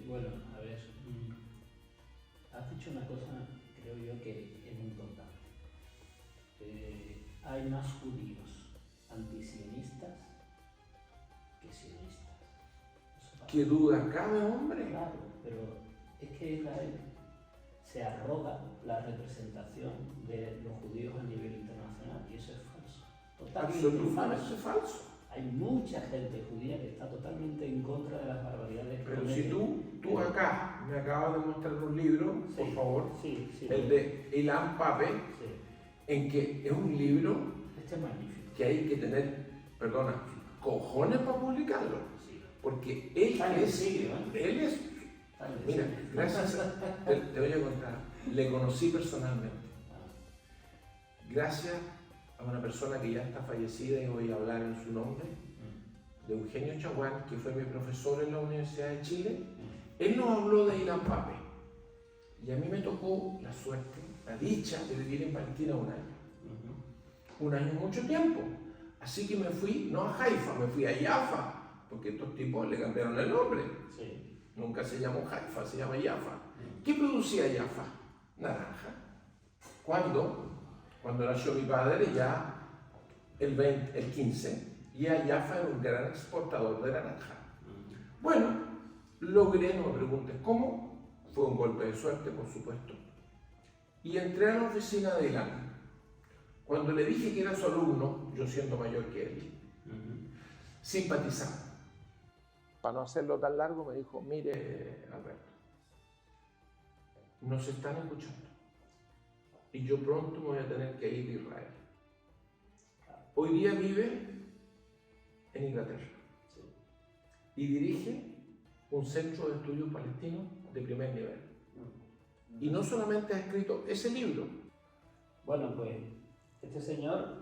Speaker 1: Bueno, a ver, has dicho una cosa, creo yo, que es muy importante. Hay más judíos antisionistas que sionistas.
Speaker 2: ¿Qué duda cabe, hombre?
Speaker 1: Claro, pero es que Israel se arroga la representación de los judíos a nivel internacional y eso es falso.
Speaker 2: Absolutamente falso.
Speaker 1: Hay mucha gente judía que está totalmente en contra de las barbaridades que
Speaker 2: Pero
Speaker 1: cometen.
Speaker 2: si tú acá me acabas de mostrar un libro,
Speaker 1: sí,
Speaker 2: por favor,
Speaker 1: sí,
Speaker 2: el de Ilan Pappé, en que es un libro
Speaker 1: este es magnífico,
Speaker 2: que hay que tener, perdona, cojones para publicarlo, porque él es, mira, gracias, te voy a contar, le conocí personalmente, gracias a una persona que ya está fallecida y voy a hablar en su nombre, de Eugenio Chaguán, que fue mi profesor en la Universidad de Chile. Él nos habló de Ilan Pappé y a mí me tocó la suerte, la dicha de vivir en Palestina un año es mucho tiempo, así que me fui, no a Haifa, me fui a Jaffa, porque estos tipos le cambiaron el nombre. Nunca se llamó Haifa, se llama Jaffa. ¿Qué producía Jaffa? Naranja. ¿Cuándo? Cuando nació mi padre, ya el 15, ya Jaffa era un gran exportador de naranja. Bueno, logré, no me preguntes cómo, fue un golpe de suerte, por supuesto, y entré a la oficina de Ilan. Cuando le dije que era su alumno, yo siendo mayor que él, simpatizaba. Para no hacerlo tan largo, me dijo, mire, Alberto, nos están escuchando y yo pronto me voy a tener que ir a Israel. Hoy día vive en Inglaterra y dirige un centro de estudios palestinos de primer nivel. Y no solamente ha escrito ese libro.
Speaker 1: Bueno, pues este señor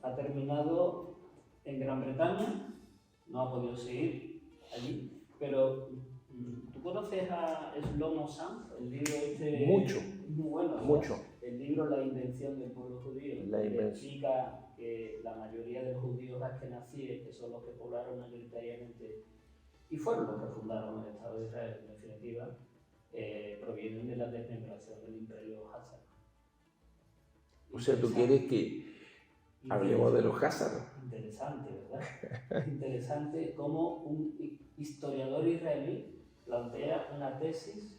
Speaker 1: ha terminado en Gran Bretaña, no ha podido seguir allí, pero ¿tú conoces a Shlomo Sanz? El libro este...
Speaker 2: Mucho.
Speaker 1: Muy bueno.
Speaker 2: Mucho.
Speaker 1: El libro La invención del pueblo judío, que explica que la mayoría de los judíos askenazíes, que son los que poblaron mayoritariamente y fueron los que fundaron el Estado de Israel, en definitiva, provienen de la desmembración del Imperio Házar.
Speaker 2: O sea, ¿tú quieres que hablemos de los házaros?
Speaker 1: Interesante, ¿verdad? Interesante cómo un historiador israelí plantea una tesis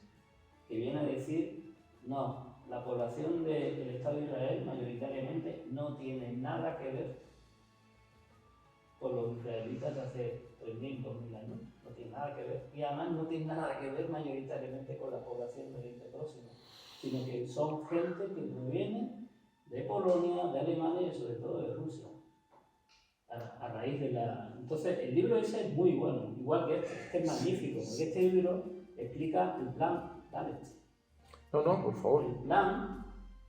Speaker 1: que viene a decir, no, la población del Estado de Israel mayoritariamente no tiene nada que ver con los israelitas de hace 3.000, 2.000 años, no tiene nada que ver, y además no tiene nada que ver mayoritariamente con la población de Oriente Próximo, sino que son gente que proviene de Polonia, de Alemania y sobre todo de Rusia, a raíz de la... Entonces el libro ese es muy bueno, igual que este es magnífico, porque este libro explica el plan Dalet.
Speaker 2: No, por favor.
Speaker 1: El plan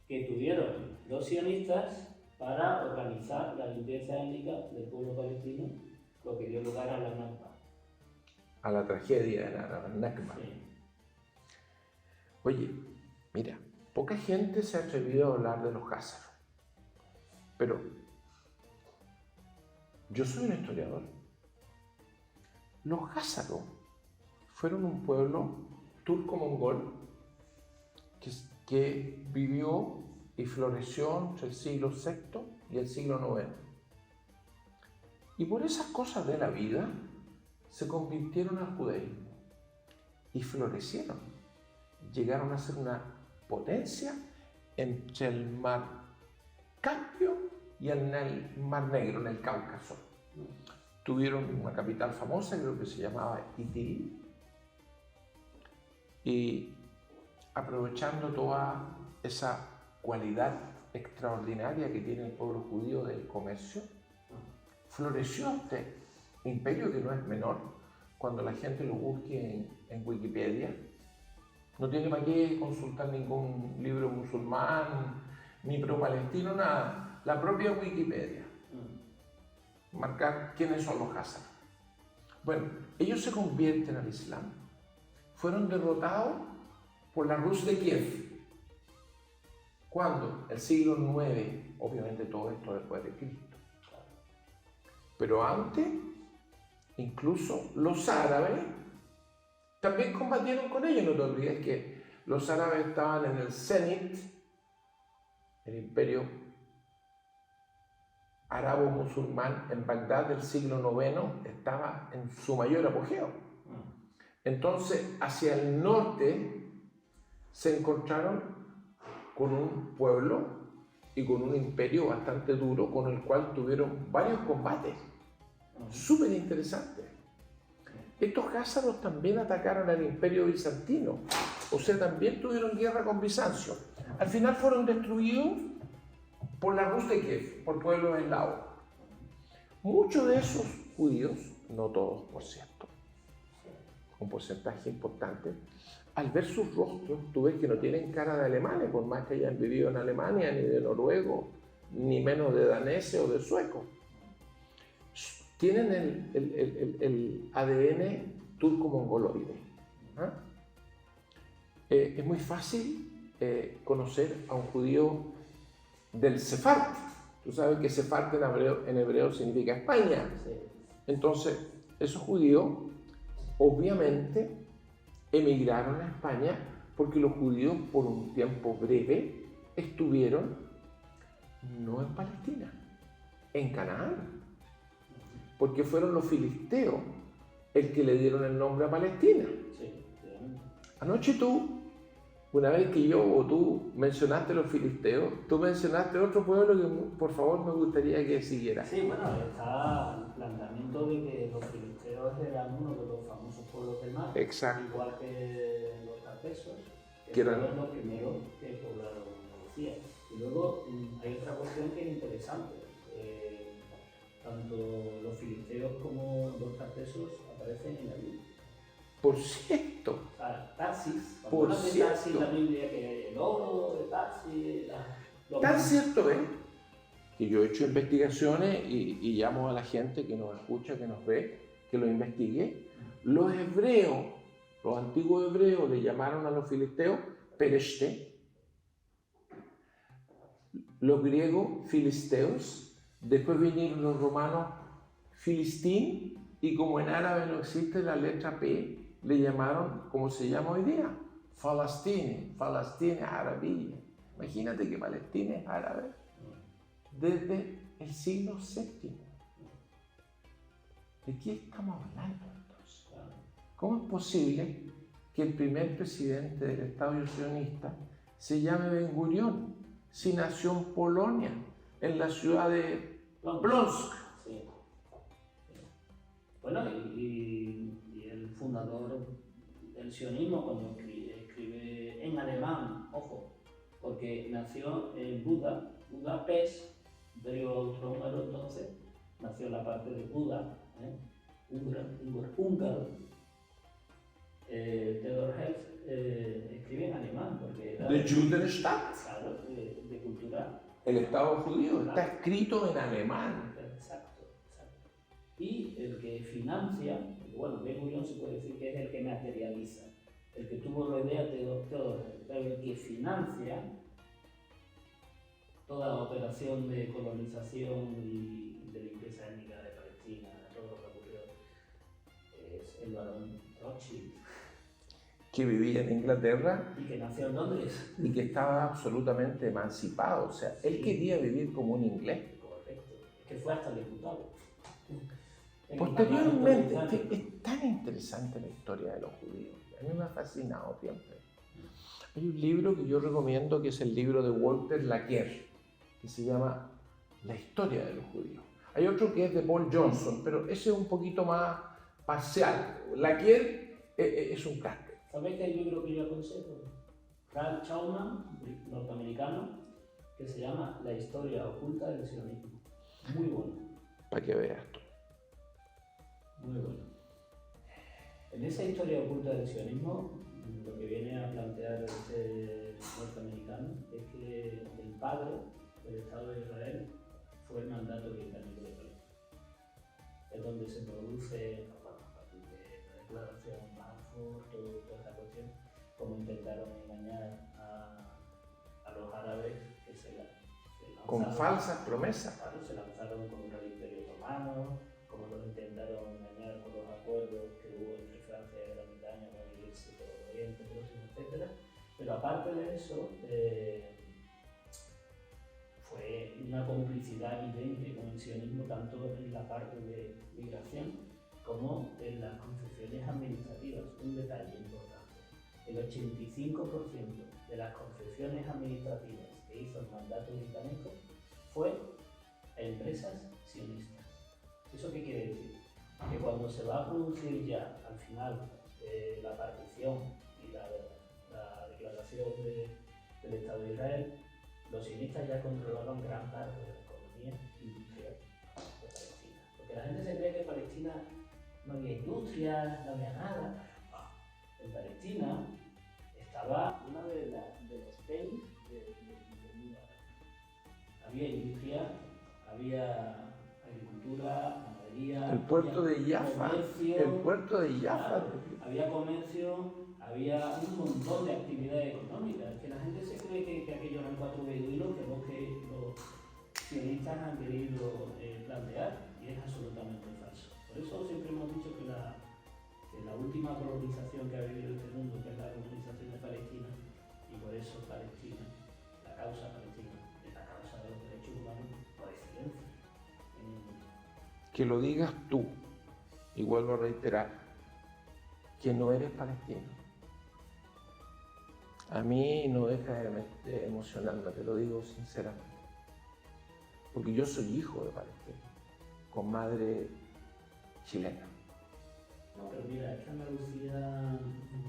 Speaker 1: que tuvieron los sionistas para organizar la limpieza étnica del pueblo palestino, lo que dio lugar a la Nakba.
Speaker 2: A la tragedia de la Nakba.
Speaker 1: Sí.
Speaker 2: Oye, mira, poca gente se ha atrevido a hablar de los házaros, pero yo soy un historiador. Los házaros fueron un pueblo turco-mongol que vivió y floreció entre el siglo VI y el siglo IX. Y por esas cosas de la vida se convirtieron al judaísmo y florecieron. Llegaron a ser una potencia entre el mar Caspio y el mar Negro, en el Cáucaso. Tuvieron una capital famosa, creo que se llamaba Itil, y aprovechando toda esa cualidad extraordinaria que tiene el pueblo judío del comercio, floreció este imperio que no es menor. Cuando la gente lo busque en Wikipedia, no tiene para qué consultar ningún libro musulmán, ni pro-palestino, nada. La propia Wikipedia. Marcar quiénes son los házaros. Bueno, ellos se convierten al Islam. Fueron derrotados por la Rus de Kiev. ¿Cuándo? El siglo IX, obviamente todo esto después de Cristo. Pero antes, incluso los árabes también combatieron con ellos. No te olvides que los árabes estaban en el cenit, el imperio arabo-musulmán en Bagdad del siglo IX estaba en su mayor apogeo. Entonces, hacia el norte se encontraron con un pueblo y con un imperio bastante duro con el cual tuvieron varios combates súper interesantes. Estos házaros también atacaron al imperio bizantino, o sea, también tuvieron guerra con Bizancio. Al final fueron destruidos por la Rus de Kiev, por pueblos eslavos. Muchos de esos judíos, no todos por cierto, un porcentaje importante, al ver sus rostros, tú ves que no tienen cara de alemanes, por más que hayan vivido en Alemania, ni de noruego, ni menos de daneses o de suecos. Tienen el ADN turco-mongoloide. Es muy fácil conocer a un judío del Sefard. Tú sabes que Sefard en hebreo significa España. Entonces, esos judíos obviamente emigraron a España porque los judíos por un tiempo breve estuvieron no en Palestina, en Canaán, porque fueron los filisteos el que le dieron el nombre a Palestina.
Speaker 1: Sí.
Speaker 2: Anoche tú, una vez que yo o tú mencionaste los filisteos, tú mencionaste otro pueblo que por favor me gustaría que siguieras.
Speaker 1: Sí, bueno, está el planteamiento de que los filisteos eran uno de los famosos pueblos del mar,
Speaker 2: Exacto.
Speaker 1: igual que los tartesos,
Speaker 2: Que
Speaker 1: que
Speaker 2: eran
Speaker 1: fueron los primeros que poblaron Andalucía. Y luego hay otra cuestión que es interesante. Tanto los filisteos como los tartesos aparecen en la Biblia.
Speaker 2: Por cierto.
Speaker 1: O sea, Tarsis,
Speaker 2: Por
Speaker 1: cuando hablan de
Speaker 2: cierto.
Speaker 1: Tarsis en la Biblia, que el oro de Tarsis,
Speaker 2: Tan cierto es que yo he hecho investigaciones y llamo a la gente que nos escucha, que nos ve, que lo investigue. Los hebreos, los antiguos hebreos le llamaron a los filisteos Pereshte, los griegos filisteos, después vinieron los romanos filistín, y como en árabe no existe la letra P, le llamaron, como se llama hoy día, Falastine, Falastine Arabia. Imagínate que Palestina es árabe desde el siglo VII. ¿De qué estamos hablando entonces? ¿Cómo es posible que el primer presidente del Estado sionista se llame Ben Gurión si nació en Polonia, en la ciudad de Blonsk?
Speaker 1: Sí. Bueno, y el fundador del sionismo, cuando escribe en alemán, ojo, porque nació en Budapest, Imperio Austrohúngaro, entonces nació en la parte de Buda, húngaro. Theodor Herzl escribe en alemán, porque era
Speaker 2: De Judenstadt,
Speaker 1: claro, de cultura.
Speaker 2: el Estado judío, está escrito en alemán.
Speaker 1: Exacto. Y el que financia, bueno, Ben Gurión se puede decir que es el que materializa, el que tuvo la idea Theodor Herzl, pero el que financia toda la operación de colonización y de limpieza étnica de Palestina, todo lo que ocurrió, es el barón Rothschild.
Speaker 2: Que vivía en Inglaterra
Speaker 1: Y que nació en Londres.
Speaker 2: y que estaba absolutamente emancipado. O sea, él quería vivir como un inglés.
Speaker 1: Correcto. Es que fue hasta diputado.
Speaker 2: Posteriormente, es tan interesante la historia de los judíos. A mí me ha fascinado siempre. Hay un libro que yo recomiendo que es el libro de Walter Laqueur, que se llama La historia de los judíos. Hay otro que es de Paul Johnson, pero ese es un poquito más parcial. Laqueur es un crack.
Speaker 1: ¿Sabéis qué libro que yo aconsejo? Ralph Chauman, norteamericano, que se llama La historia oculta del sionismo. Muy bueno.
Speaker 2: Para que veas tú.
Speaker 1: Muy bueno. En esa historia oculta del sionismo, lo que viene a plantear este norteamericano es que el padre del Estado de Israel fue el mandato británico de Palestina. Es donde se produce, bueno, a partir de la declaración Balfour, toda esta cuestión, cómo intentaron engañar a los árabes que se lanzaron.
Speaker 2: Con falsas promesas.
Speaker 1: Claro, se lanzaron contra el Imperio Romano, como los intentaron engañar con los acuerdos que hubo entre Francia y Gran Bretaña para irse por el Oriente Próximo, etc. Pero aparte de eso, fue una complicidad evidente con el sionismo tanto en la parte de migración como en las concesiones administrativas. Un detalle importante: el 85% de las concesiones administrativas que hizo el mandato británico fue a empresas sionistas. ¿Eso qué quiere decir? Que cuando se va a producir ya al final la partición y la declaración del Estado de Israel, los sionistas ya controlaban gran parte de la economía industrial de Palestina. Porque la gente se cree que en Palestina no había industria, no había nada. En Palestina estaba una de los tenis del mundo árabe. Había industria, había agricultura, ganadería,
Speaker 2: El puerto de Jaffa. El puerto de Jaffa.
Speaker 1: Había comercio, había un montón de actividades económicas. Que la gente se cree que aquello eran cuatro beduinos, que es lo que los sionistas han querido plantear, y es absolutamente falso. Por eso siempre hemos dicho que la última colonización que ha vivido este mundo, que es la colonización de Palestina, y por eso Palestina, la causa palestina, es la causa de los derechos
Speaker 2: que lo digas tú, y vuelvo a reiterar, que no eres palestino. A mí no deja de emocionarme, te lo digo sinceramente. Porque yo soy hijo de palestino, con madre chilena.
Speaker 1: No, pero mira, es que Andalucía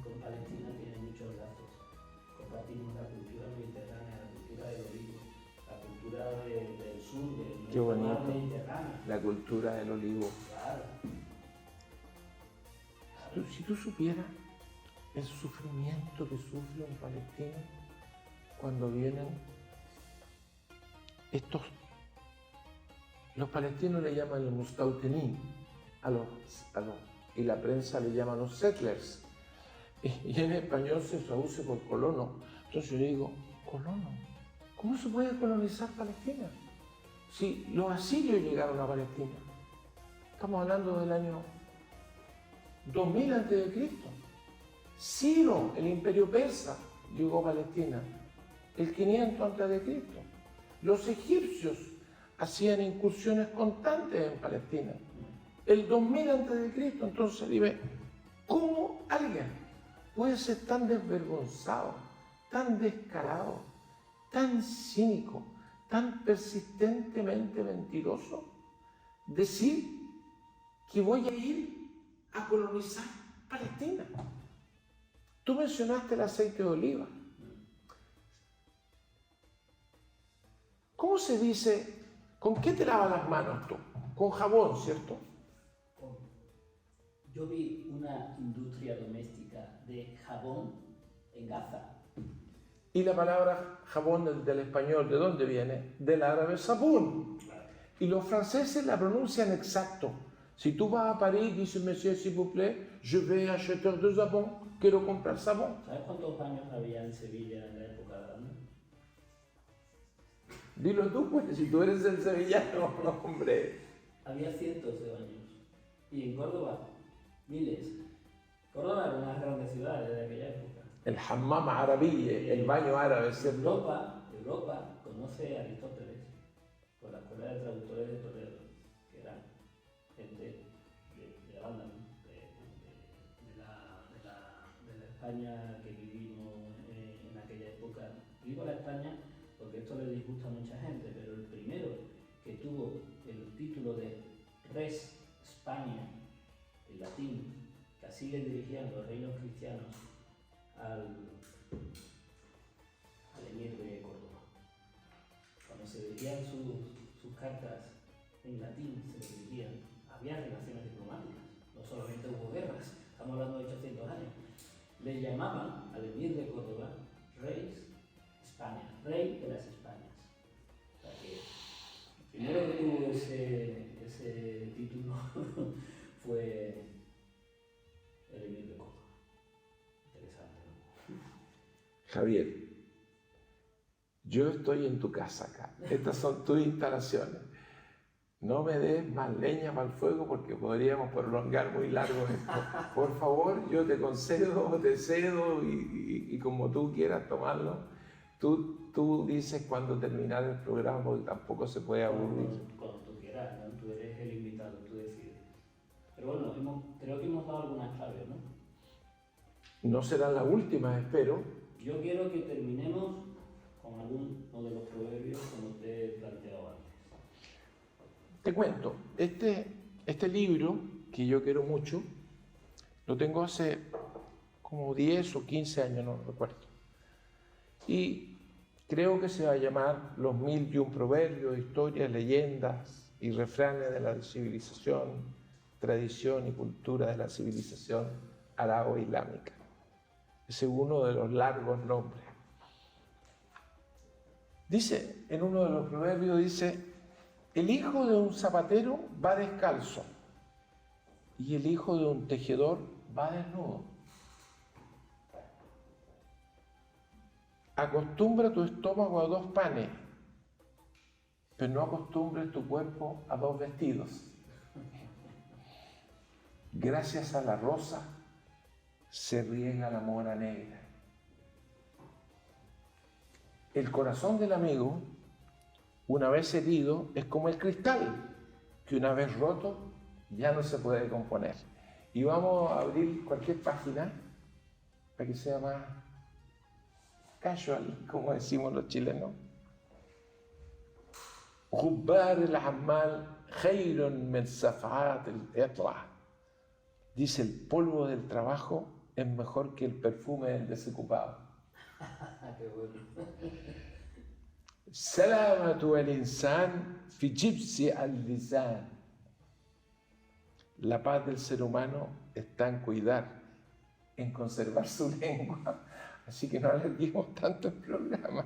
Speaker 1: con Palestina tiene muchos lazos. Compartimos la cultura mediterránea, la cultura del olivo, la cultura del sur, del
Speaker 2: Qué bonito.
Speaker 1: Mediterráneo.
Speaker 2: La cultura del olivo.
Speaker 1: Claro.
Speaker 2: Si tú supieras el sufrimiento que sufre un palestino cuando vienen estos, los palestinos le llaman los mustautenín y la prensa le llama los settlers, y en español se traduce por colono. Entonces yo digo, colono, ¿cómo se puede colonizar Palestina? Si los asirios llegaron a Palestina, estamos hablando del año 2000 a.C. Ciro, el imperio persa, llegó a Palestina el 500 a.C. Los egipcios hacían incursiones constantes en Palestina el 2000 a.C. Entonces dime, ¿cómo alguien puede ser tan desvergonzado, tan descarado, tan cínico, tan persistentemente mentiroso, decir que voy a ir a colonizar Palestina? Tú mencionaste el aceite de oliva. ¿Cómo se dice? ¿Con qué te lavas las manos tú? Con jabón, ¿cierto?
Speaker 1: Yo vi una industria doméstica de jabón en Gaza.
Speaker 2: Y la palabra jabón del español, ¿de dónde viene? Del árabe sabún. Y los franceses la pronuncian exacto. Si tú vas a París, dices, monsieur, s'il vous plaît, je vais acheter de jabón, quiero comprar sabón.
Speaker 1: ¿Sabes cuántos baños había en Sevilla en la época de Adán?
Speaker 2: Dilo tú, pues, si tú eres el sevillano, hombre.
Speaker 1: Había cientos de baños. Y en Córdoba, miles. Córdoba era una de las grandes ciudades de aquella época.
Speaker 2: El hammam arabí, el baño árabe, ¿cierto?
Speaker 1: Europa conoce a Aristóteles por la escuela de traductores de Toledo, que eran gente de Al-Ándalus, de la España que vivimos en aquella época. Digo la España porque esto le disgusta a mucha gente, pero el primero que tuvo el título de Res Spania, en latín, que así le dirigían los reinos cristianos al emir de Córdoba. Cuando se dirigían sus cartas en latín, se le dirigían, había relaciones diplomáticas, no solamente hubo guerras, estamos hablando de 800 años. Le llamaban al emir de Córdoba Reis España, rey de las Españas. O sea que el primero que tuvo ese título fue el emir de Córdoba. Interesante, ¿no?
Speaker 2: Javier, yo estoy en tu casa acá. Estas son tus instalaciones. No me des más leña para el fuego porque podríamos prolongar muy largo esto. Por favor, yo te concedo, te cedo y como tú quieras tomarlo. Tú dices cuando terminar el programa porque tampoco se puede aburrir.
Speaker 1: Cuando tú quieras, ¿no? Tú eres el invitado, tú decides. Pero bueno, creo que hemos dado algunas claves, ¿no?
Speaker 2: No serán las últimas, espero.
Speaker 1: Yo quiero que terminemos con alguno de los proverbios como te he planteado antes.
Speaker 2: Te cuento, este libro, que yo quiero mucho, lo tengo hace como 10 o 15 años, no recuerdo. Y creo que se va a llamar Los 1001 proverbios, historias, leyendas y refranes de la civilización, tradición y cultura de la civilización arabo-islámica. Ese es uno de los largos nombres. Dice, en uno de los proverbios dice, el hijo de un zapatero va descalzo y el hijo de un tejedor va desnudo. Acostumbra tu estómago a 2 panes, pero no acostumbres tu cuerpo a 2 vestidos. Gracias a la rosa se riega la mora negra. El corazón del amigo, una vez herido, es como el cristal, que una vez roto ya no se puede componer. Y vamos a abrir cualquier página para que sea más casual, como decimos los chilenos. غبار العمال خير من صفعات الإطلع. Dice, el polvo del trabajo es mejor que el perfume del desocupado.
Speaker 1: Qué bueno.
Speaker 2: سلامة الإنسان في جبس اللسان. La paz del ser humano está en cuidar, en conservar su lengua. Así que no alarguemos tanto el programa.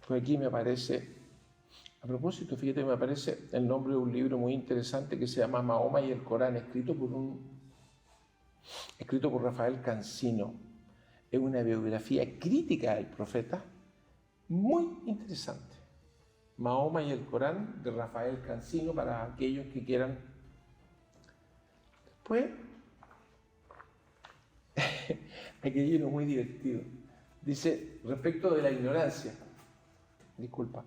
Speaker 2: Pues aquí me aparece, a propósito, fíjate, me aparece el nombre de un libro muy interesante que se llama Mahoma y el Corán, escrito por Rafael Cansino. Es una biografía crítica del profeta, muy interesante. Mahoma y el Corán, de Rafael Cansino, para aquellos que quieran. Después, aquí hay uno muy divertido. Dice, respecto de la ignorancia, disculpa,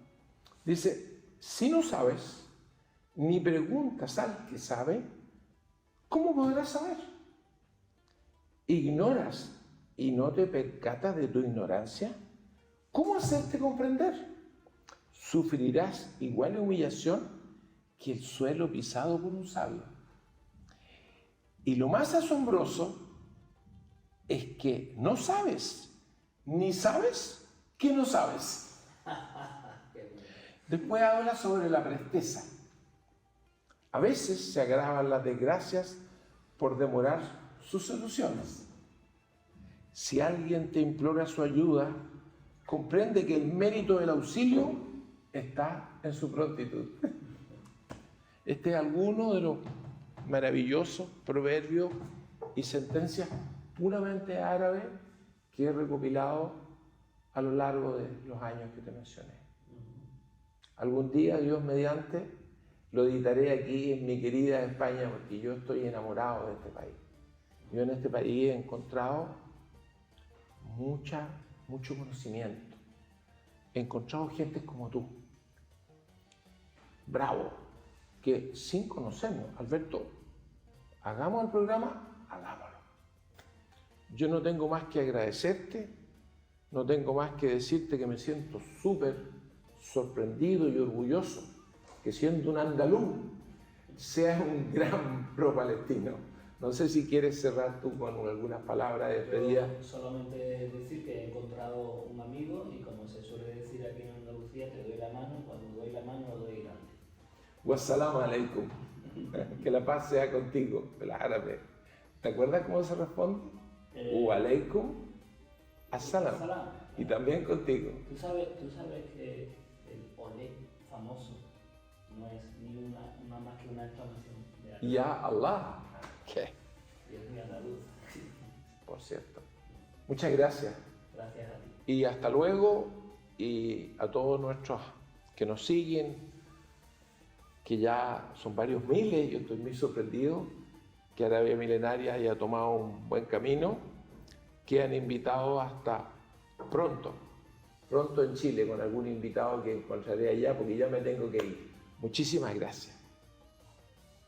Speaker 2: dice, si no sabes, ni preguntas al que sabe, ¿cómo podrás saber? ¿Ignoras y no te percatas de tu ignorancia? ¿Cómo hacerte comprender? Sufrirás igual humillación que el suelo pisado por un sabio. Y lo más asombroso es que no sabes, ni sabes que no sabes. Después habla sobre la presteza. A veces se agravan las desgracias por demorar sus soluciones. Si alguien te implora su ayuda, comprende que el mérito del auxilio está en su prontitud. Este es alguno de los maravillosos proverbios y sentencias puramente árabes que he recopilado a lo largo de los años que te mencioné. Algún día, Dios mediante, lo editaré aquí en mi querida España, porque yo estoy enamorado de este país. Yo en este país he encontrado mucho conocimiento. He encontrado gente como tú, bravo, que sin conocernos, Alberto, hagamos el programa, hagámoslo. Yo no tengo más que agradecerte, no tengo más que decirte que me siento súper sorprendido y orgulloso que siendo un andaluz seas un gran pro-palestino. No sé si quieres cerrar tú con algunas palabras de despedida.
Speaker 1: Yo solamente decir que he encontrado un amigo y como se suele decir aquí en Andalucía, te doy la mano y cuando doy la mano lo doy grande.
Speaker 2: Wassalamu alaikum. Que la paz sea contigo, el árabe. ¿Te acuerdas cómo se responde? Wa alaikum assalam. Y también contigo.
Speaker 1: Tú sabes que el olé famoso no es ni una más que una exclamación de algo.
Speaker 2: Ya Allah. ¿Qué?
Speaker 1: Y es muy andaluz.
Speaker 2: Por cierto. Muchas gracias.
Speaker 1: Gracias a ti.
Speaker 2: Y hasta luego, y a todos nuestros que nos siguen, que ya son varios miles, yo estoy muy sorprendido que Arabia Milenaria haya tomado un buen camino, quedan invitados hasta pronto en Chile, con algún invitado que encontraré allá, porque ya me tengo que ir. Muchísimas gracias.